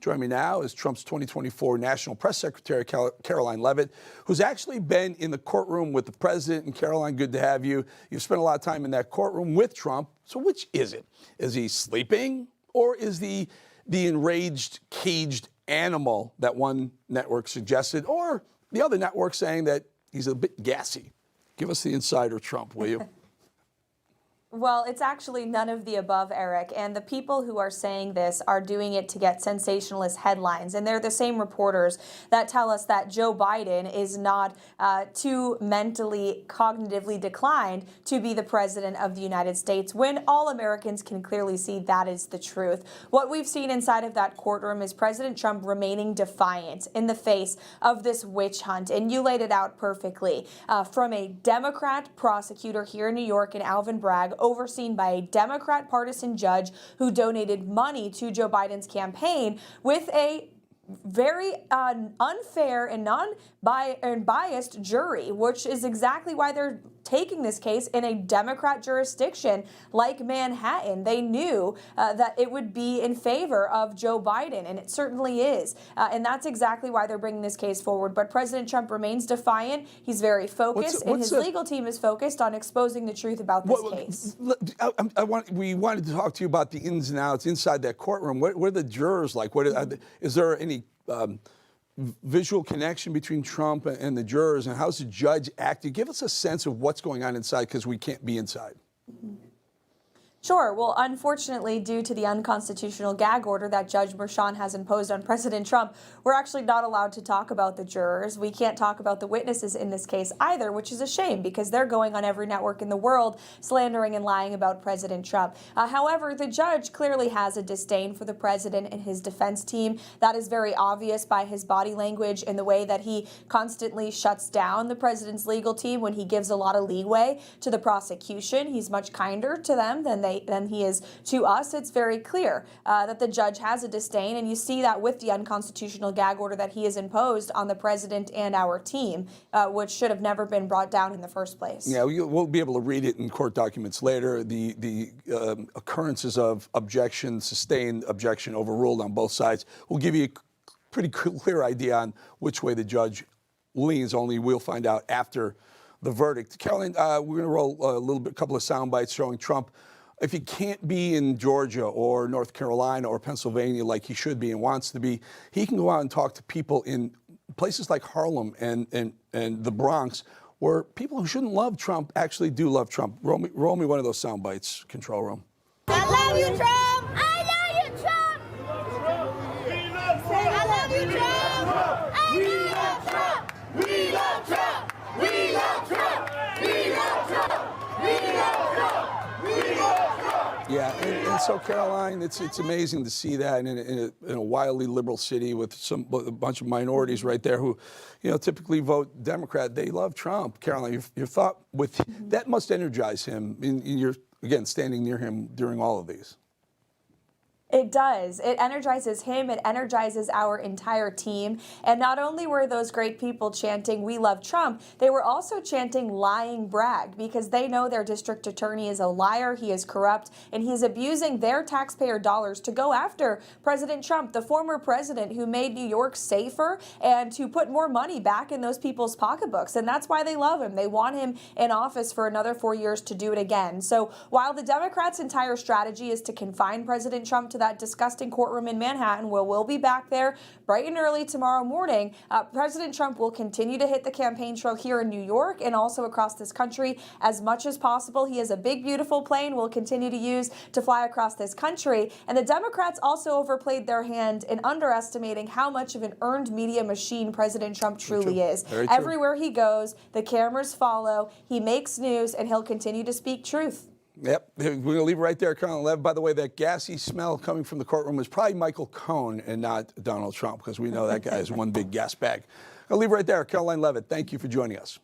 Joining me now is Trump's 2024 National Press Secretary Karoline Leavitt, who's actually been in the courtroom with the president. And Karoline, good to have you. You've spent a lot of time in that courtroom with Trump. So which is it? Is he sleeping, or is the enraged, caged animal that one network suggested, or the other network saying that he's a bit gassy? Give us the insider Trump, will you? Well, it's actually none of the above, Eric. And the people who are saying this are doing it to get sensationalist headlines. And they're the same reporters that tell us that Joe Biden is not too mentally, cognitively declined to be the president of the United States, when all Americans can clearly see that is the truth. What we've seen inside of that courtroom is President Trump remaining defiant in the face of this witch hunt. And you laid it out perfectly. From a Democrat prosecutor here in New York, and Alvin Bragg, overseen by a Democrat partisan judge who donated money to Joe Biden's campaign, with a very unfair and biased jury, which is exactly why they're taking this case in a Democrat jurisdiction like Manhattan. They knew that it would be in favor of Joe Biden, and it certainly is. And that's exactly why they're bringing this case forward. But President Trump remains defiant. He's very focused, and his legal team is focused on exposing the truth about this case. We wanted to talk to you about the ins and outs inside that courtroom. What are the jurors like? Is there any visual connection between Trump and the jurors, and how's the judge acting? Give us a sense of what's going on inside, because we can't be inside. Sure. Well, unfortunately, due to the unconstitutional gag order that Judge Merchan has imposed on President Trump, we're actually not allowed to talk about the jurors. We can't talk about the witnesses in this case either, which is a shame, because they're going on every network in the world slandering and lying about President Trump. However, the judge clearly has a disdain for the president and his defense team. That is very obvious by his body language and the way that he constantly shuts down the president's legal team when he gives a lot of leeway to the prosecution. He's much kinder to them than he is to us. It's very clear that the judge has a disdain, and you see that with the unconstitutional gag order that he has imposed on the president and our team, which should have never been brought down in the first place. Yeah, we'll be able to read it in court documents later. The occurrences of objection, sustained objection, overruled on both sides will give you a pretty clear idea on which way the judge leans. Only we'll find out after the verdict. Karoline, we're going to roll a couple of sound bites showing Trump. If he can't be in Georgia or North Carolina or Pennsylvania like he should be and wants to be, he can go out and talk to people in places like Harlem and the Bronx, where people who shouldn't love Trump actually do love Trump. Roll me one of those sound bites, control room. I love you, Trump! I love you, Trump! I love you, Trump! We love Trump! We love Trump! We love Trump! We love Trump! We love Trump! Yeah, and so, Karoline, it's amazing to see that in a wildly liberal city with a bunch of minorities right there who, typically vote Democrat. They love Trump. Karoline, your thought with that must energize him in your, again, standing near him during all of these. It does. It energizes him. It energizes our entire team. And not only were those great people chanting, "We love Trump," they were also chanting "lying Bragg," because they know their district attorney is a liar, he is corrupt, and he's abusing their taxpayer dollars to go after President Trump, the former president who made New York safer and to put more money back in those people's pocketbooks. And that's why they love him. They want him in office for another 4 years to do it again. So while the Democrats' entire strategy is to confine President Trump to that disgusting courtroom in Manhattan, where we'll be back there bright and early tomorrow morning, President Trump will continue to hit the campaign trail here in New York and also across this country as much as possible. He has a big, beautiful plane we'll continue to use to fly across this country. And the Democrats also overplayed their hand in underestimating how much of an earned media machine President Trump truly is. Everywhere he goes, the cameras follow, he makes news, and he'll continue to speak truth. Yep, we're going to leave it right there, Karoline Leavitt. By the way, that gassy smell coming from the courtroom was probably Michael Cohen and not Donald Trump, because we know that guy is one big gas bag. I'll leave it right there. Karoline Leavitt, thank you for joining us.